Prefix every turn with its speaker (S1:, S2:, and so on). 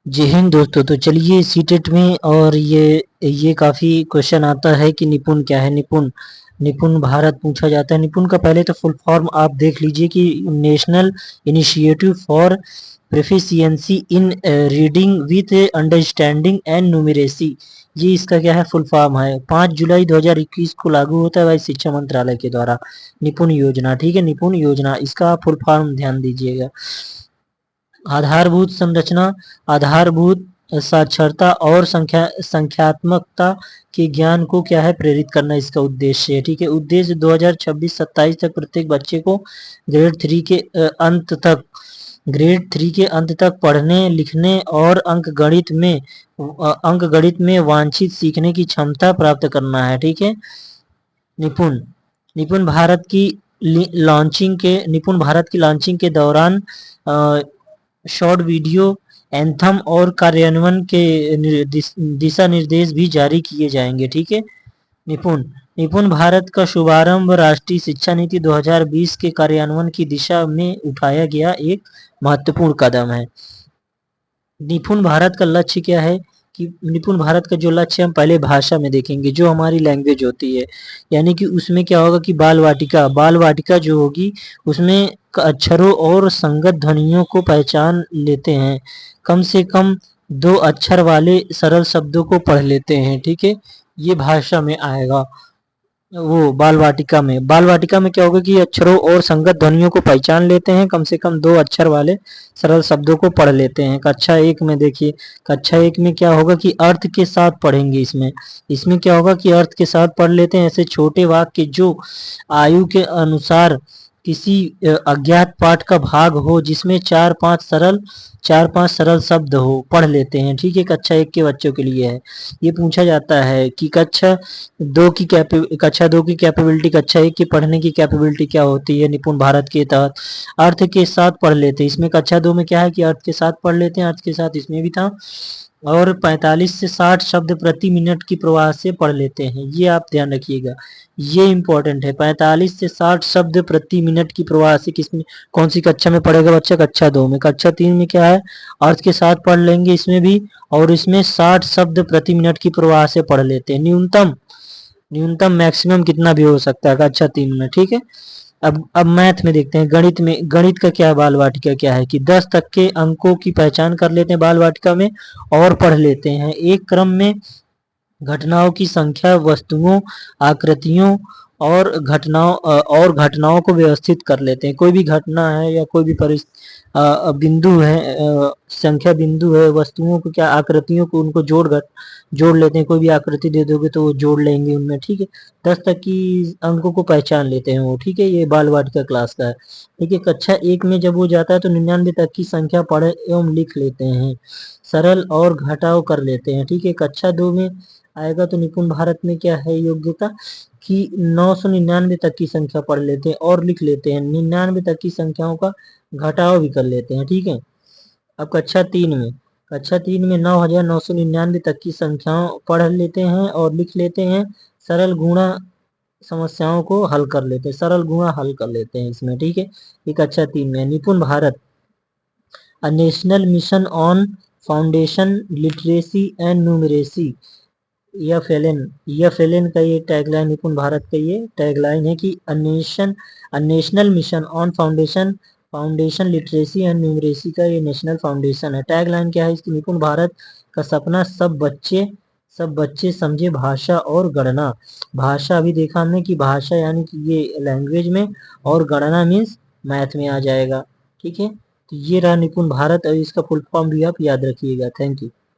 S1: जय हिंद दोस्तों। तो चलिए सीटेट में और ये काफ़ी क्वेश्चन आता है कि निपुण क्या है। निपुण निपुण भारत पूछा जाता है। निपुण का पहले तो फुल फॉर्म आप देख लीजिए कि national initiative for proficiency in reading with understanding and numeracy. ये इसका क्या है, फुल फॉर्म है। 5 जुलाई 2021 को लागू होता है भाई शिक्षा मंत्रालय के द्वारा निपुण योजना। ठीक है, निपुण योजना, इसका फुल फॉर्म ध्यान दीजिएगा। आधारभूत संरचना, आधारभूत साक्षरता और संख्यात्मकता के ज्ञान को क्या है, प्रेरित करना इसका उद्देश्य है। ठीक है, उद्देश्य 2026-27 तक प्रत्येक बच्चे को ग्रेड 3 के अंत तक पढ़ने लिखने और अंक गणित में वांछित सीखने की क्षमता प्राप्त करना है। ठीक है, निपुण निपुण भारत की लॉन्चिंग के दौरान शॉर्ट वीडियो एंथम और कार्यान्वयन के दिशा निर्देश भी जारी किए जाएंगे। ठीक है, निपुण निपुण भारत का शुभारंभ राष्ट्रीय शिक्षा नीति 2020 के कार्यान्वयन की दिशा में उठाया गया एक महत्वपूर्ण कदम है। निपुण भारत का लक्ष्य क्या है कि निपुण भारत का जो लक्ष्य हम पहले भाषा में देखेंगे, जो हमारी लैंग्वेज होती है, यानी कि उसमें क्या होगा कि बाल वाटिका जो होगी उसमें अक्षरों और संगत ध्वनियों को पहचान लेते हैं, कम से कम 2 अक्षर वाले सरल शब्दों को पढ़ लेते हैं। ठीक है, ये भाषा में आएगा। वो बाल वाटिका में क्या होगा कि अक्षरों और संगत ध्वनियों को पहचान लेते हैं, कम से कम 2 अक्षर वाले सरल शब्दों को पढ़ लेते हैं। कक्षा 1 में देखिए, कक्षा 1 में क्या होगा कि अर्थ के साथ पढ़ेंगे। इसमें क्या होगा कि अर्थ के साथ पढ़ लेते हैं। ऐसे छोटे वाक्य जो आयु के अनुसार किसी अज्ञात पाठ का भाग हो, जिसमें 4-5 सरल शब्द हो, पढ़ लेते हैं। ठीक है, कक्षा 1 के बच्चों के लिए है। ये पूछा जाता है कि कक्षा 2 की कैपेबिलिटी, कक्षा 1 की पढ़ने की कैपेबिलिटी क्या होती है निपुण भारत के तहत। अर्थ के साथ पढ़ लेते हैं। इसमें कक्षा 2 में क्या है कि अर्थ के साथ पढ़ लेते हैं, अर्थ के साथ इसमें भी था। और 45 से 60 शब्द प्रति मिनट की प्रवाह से पढ़ लेते हैं। ये आप ध्यान रखिएगा, ये इंपॉर्टेंट है। 45 से 60 शब्द प्रति मिनट की प्रवाह से किसमें, कौन सी कक्षा में पढ़ेगा बच्चा, कक्षा 2 में। कक्षा 3 में क्या है, अर्थ के साथ पढ़ लेंगे इसमें भी, और इसमें 60 शब्द प्रति मिनट की प्रवाह से पढ़ लेते हैं। न्यूनतम मैक्सिमम कितना भी हो सकता है कक्षा 3 में। ठीक है, अब मैथ में देखते हैं। गणित का क्या है, बाल वाटिका क्या है कि 10 तक के अंकों की पहचान कर लेते हैं बाल वाटिका में और पढ़ लेते हैं। एक क्रम में घटनाओं की संख्या, वस्तुओं, आकृतियों और घटनाओं को व्यवस्थित कर लेते हैं। कोई भी घटना है या कोई भी बिंदु है, संख्या बिंदु है, वस्तुओं को क्या, आकृतियों को, उनको जोड़ लेते हैं। कोई भी आकृति दे दोगे तो वो जोड़ लेंगे उनमें। ठीक है, 10 तक की अंकों को पहचान लेते हैं वो। ठीक है, ये बाल वाटिका क्लास का है। ठीक है, कक्षा 1 में जब वो जाता है तो 99 तक की संख्या पढ़ एवं लिख लेते हैं, सरल और घटाव कर लेते हैं। ठीक है, कक्षा 2 में आएगा तो निपुण भारत में क्या है योग्यता कि 999 तक की संख्या पढ़ लेते हैं और लिख लेते हैं। 99 तक की संख्याओं का घटाव भी कर लेते हैं। ठीक है, अब कक्षा 3 में 9999 तक की संख्याओं पढ़ लेते हैं और लिख लेते हैं। सरल गुणा समस्याओं को हल कर लेते हैं, सरल गुणा हल कर लेते हैं इसमें। ठीक है, ये कक्षा 3 में। निपुण Bharat a national mission on foundation literacy and numeracy, FLN का ये टैगलाइन, निपुण भारत का ये टैगलाइन है कि a national mission on foundation literacy and numeracy का ये नेशनल फाउंडेशन है। टैगलाइन क्या है इसकी, निपुण भारत का सपना सब बच्चे समझे भाषा और गणना। भाषा अभी देखा हमने कि भाषा यानी कि ये लैंग्वेज में, और गणना मीन्स मैथ में आ जाएगा। ठीक है, तो ये रहा निपुण भारत, और इसका फुल फॉर्म भी आप याद रखिएगा। Thank you.